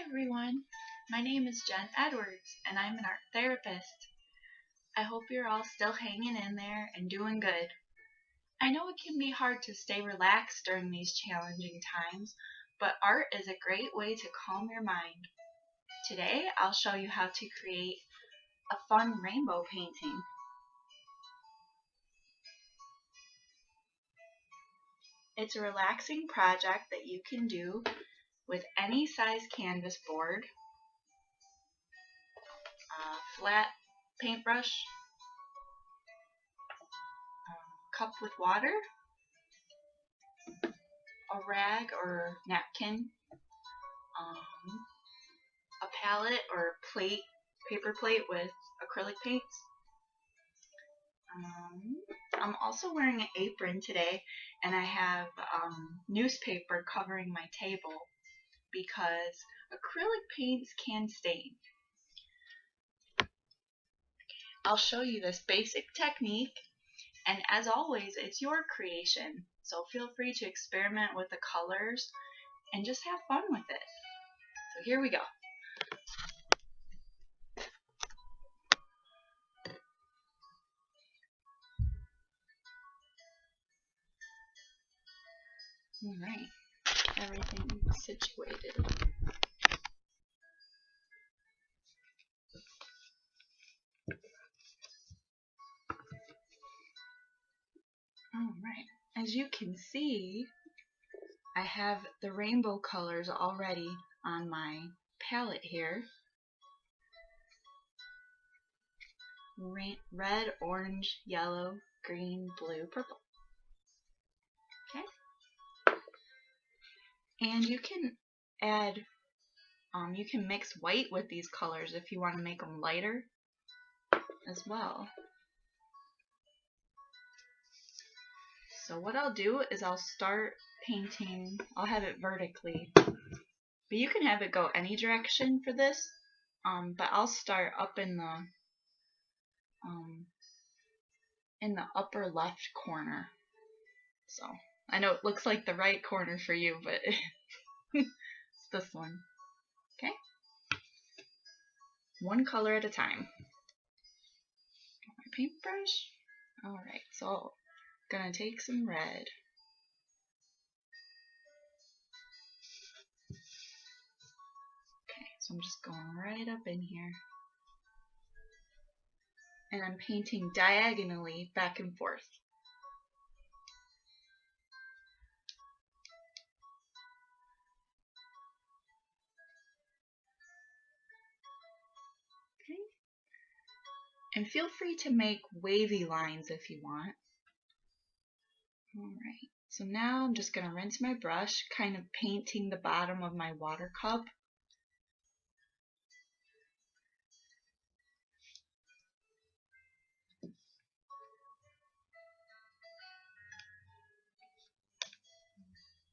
everyone. My name is Jen Edwards, and I'm an art therapist. I hope you're all still hanging in there and doing good. I know it can be hard to stay relaxed during these challenging times, but art is a great way to calm your mind. Today, I'll show you how to create a fun rainbow painting. It's a relaxing project that you can do with any size canvas board, a flat paintbrush, a cup with water, a rag or napkin, a palette or plate, paper plate with acrylic paints. I'm also wearing an apron today, and I have newspaper covering my table because acrylic paints can stain. I'll show you this basic technique, and as always, it's your creation, so feel free to experiment with the colors and just have fun with it. So here we go. Alright, everything situated. Alright, as you can see, I have the rainbow colors already on my palette here. Red, orange, yellow, green, blue, purple. Okay? And you can add, you can mix white with these colors if you want to make them lighter as well. So what I'll do is I'll start painting, I'll have it vertically, but you can have it go any direction for this, but I'll start up in the upper left corner. So I know it looks like the right corner for you, but it's this one. Okay? One color at a time. Got my paintbrush. Alright, so I'm gonna take some red. Okay, so I'm just going right up in here. And I'm painting diagonally back and forth. Okay. And feel free to make wavy lines if you want. Alright, so now I'm just going to rinse my brush, kind of painting the bottom of my water cup.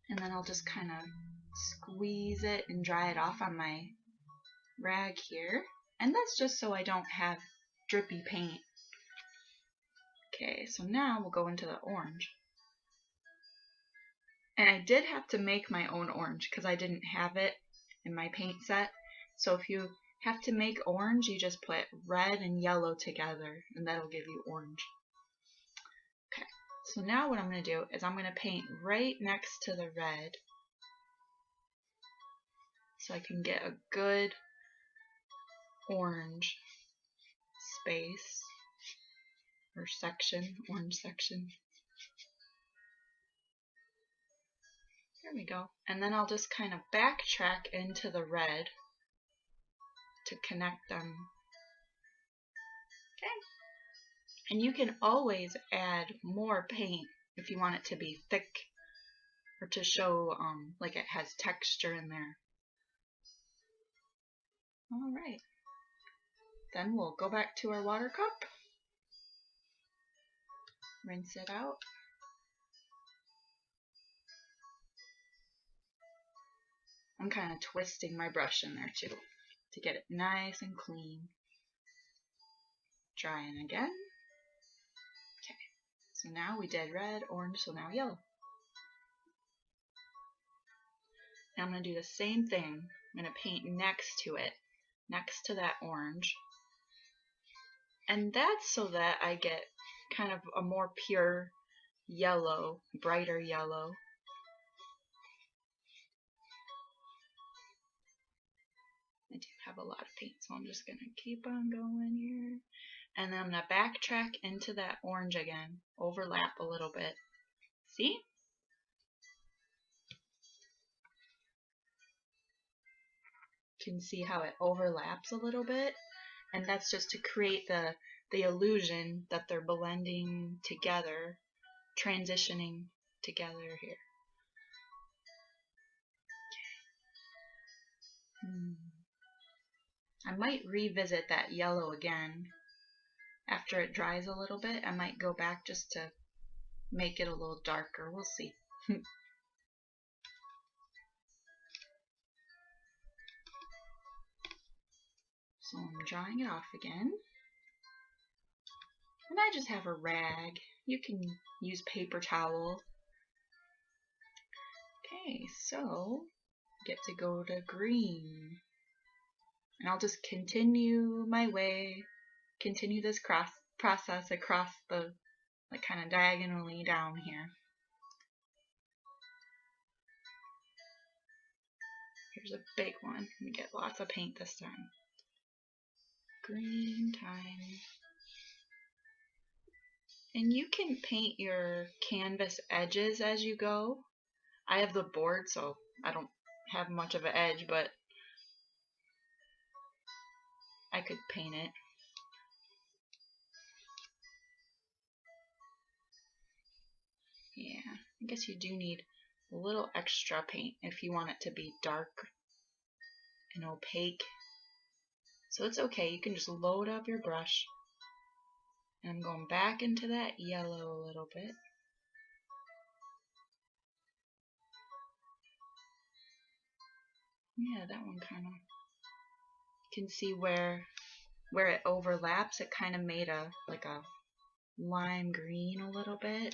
And then I'll just kind of squeeze it and dry it off on my rag here. And that's just so I don't have drippy paint. Okay, so now we'll go into the orange. And I did have to make my own orange because I didn't have it in my paint set. So if you have to make orange, you just put red and yellow together and that'll give you orange. Okay, so now what I'm going to do is I'm going to paint right next to the red so I can get a good orange space or section, orange section. There we go. And then I'll just kind of backtrack into the red to connect them. Okay. And you can always add more paint if you want it to be thick or to show like it has texture in there. Alright. Then we'll go back to our water cup. Rinse it out. I'm kind of twisting my brush in there too to get it nice and clean. Drying again. Okay, so now we did red, orange, so now yellow. And I'm going to do the same thing. I'm going to paint next to it, next to that orange. And that's so that I get kind of a more pure yellow, brighter yellow. I do have a lot of paint, so I'm just going to keep on going here. And then I'm going to backtrack into that orange again, overlap a little bit. See? You can see how it overlaps a little bit, and that's just to create the illusion that they're blending together, transitioning together here. I might revisit that yellow again after it dries a little bit. I might go back just to make it a little darker. We'll see. So I'm drying it off again. And I just have a rag. You can use paper towel. Okay, so get to go to green. And I'll just continue my way, continue this process across the, like, kind of diagonally down here. Here's a big one. We get lots of paint this time. Green time. And you can paint your canvas edges as you go. I have the board, so I don't have much of an edge, but I could paint it. Yeah, I guess you do need a little extra paint if you want it to be dark and opaque. So it's okay, you can just load up your brush. And I'm going back into that yellow a little bit. Yeah, that one kind of, you can see where it overlaps. It kind of made a, like a lime green a little bit.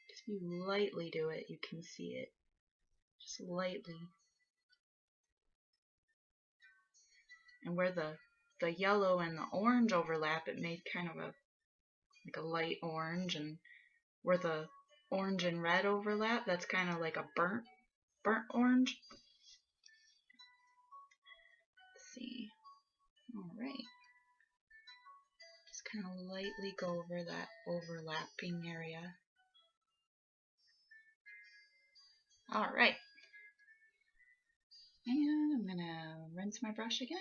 If you lightly do it, you can see it. Just lightly. And where the yellow and the orange overlap, it made kind of a, like a light orange. And where the orange and red overlap, that's kind of like a burnt orange. Let's see. Alright. Just kind of lightly go over that overlapping area. Alright. And I'm gonna rinse my brush again.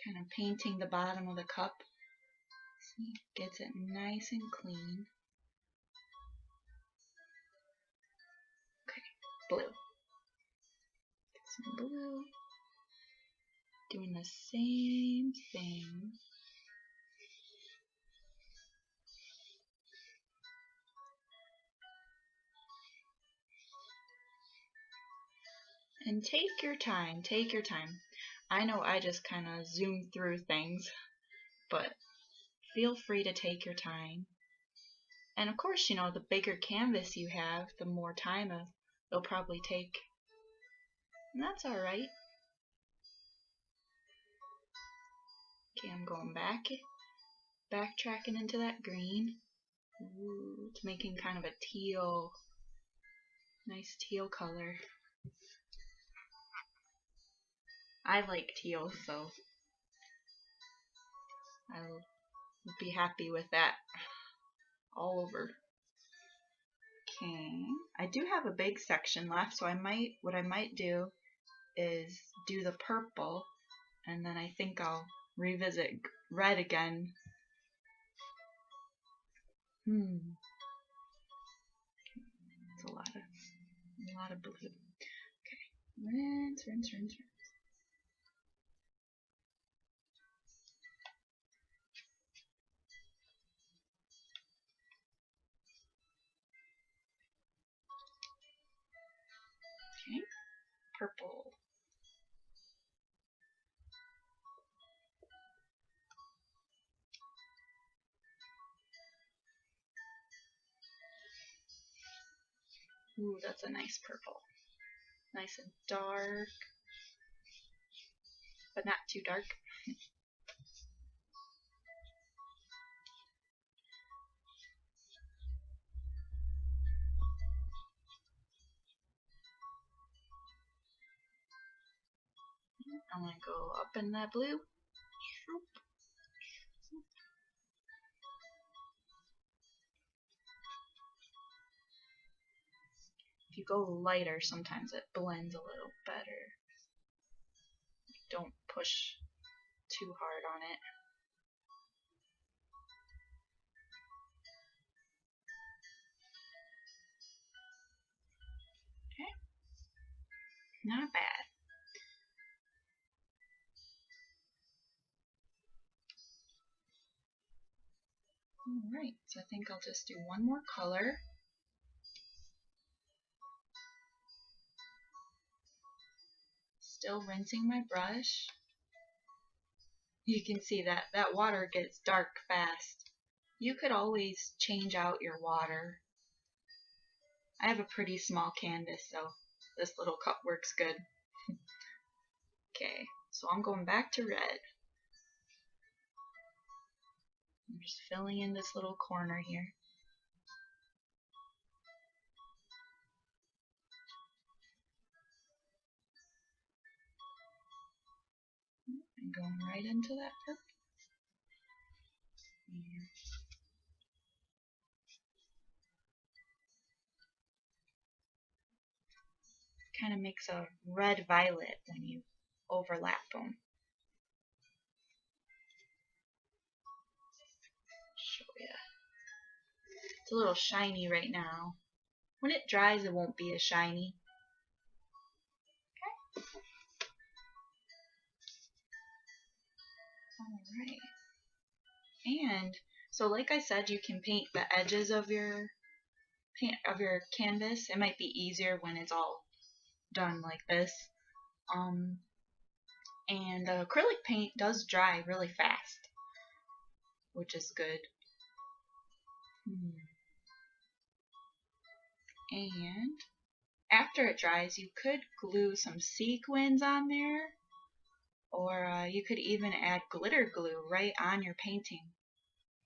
Kind of painting the bottom of the cup. See, gets it nice and clean. Okay, blue. Get some blue. Doing the same thing. And take your time, take your time. I know I just kind of zoom through things, but feel free to take your time. And of course, you know, the bigger canvas you have, the more time it'll probably take. And that's alright. Okay, I'm going backtracking into that green. Ooh, it's making kind of a teal, nice teal color. I like teal, so I'll be happy with that all over. Okay, I do have a big section left, so what I might do is do the purple, and then I think I'll revisit red again. It's a lot of blue. Okay, rinse. Okay, purple. Ooh, that's a nice purple. Nice and dark, but not too dark. I'm going to go up in that blue. If you go lighter, sometimes it blends a little better. Don't push too hard on it. Okay, not bad. Alright, so I think I'll just do one more color. Still rinsing my brush. You can see that water gets dark fast. You could always change out your water. I have a pretty small canvas, so this little cup works good. Okay, so I'm going back to red. I'm just filling in this little corner here. And going right into that purple. Kind of makes a red-violet when you overlap them. Show ya. It's a little shiny right now. When it dries, it won't be as shiny. Okay. Alright. And so like I said, you can paint the edges of your canvas. It might be easier when it's all done like this. And the acrylic paint does dry really fast, which is good. And after it dries, you could glue some sequins on there, or you could even add glitter glue right on your painting,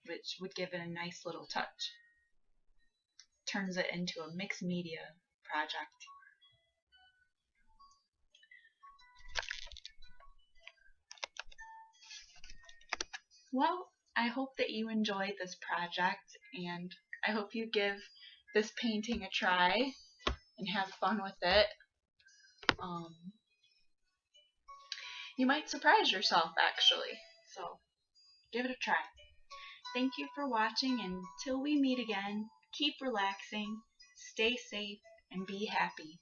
which would give it a nice little touch. Turns it into a mixed media project. Well, I hope that you enjoyed this project, and I hope you give this painting a try and have fun with it. You might surprise yourself, actually, so give it a try. Thank you for watching, and till we meet again, keep relaxing, stay safe, and be happy.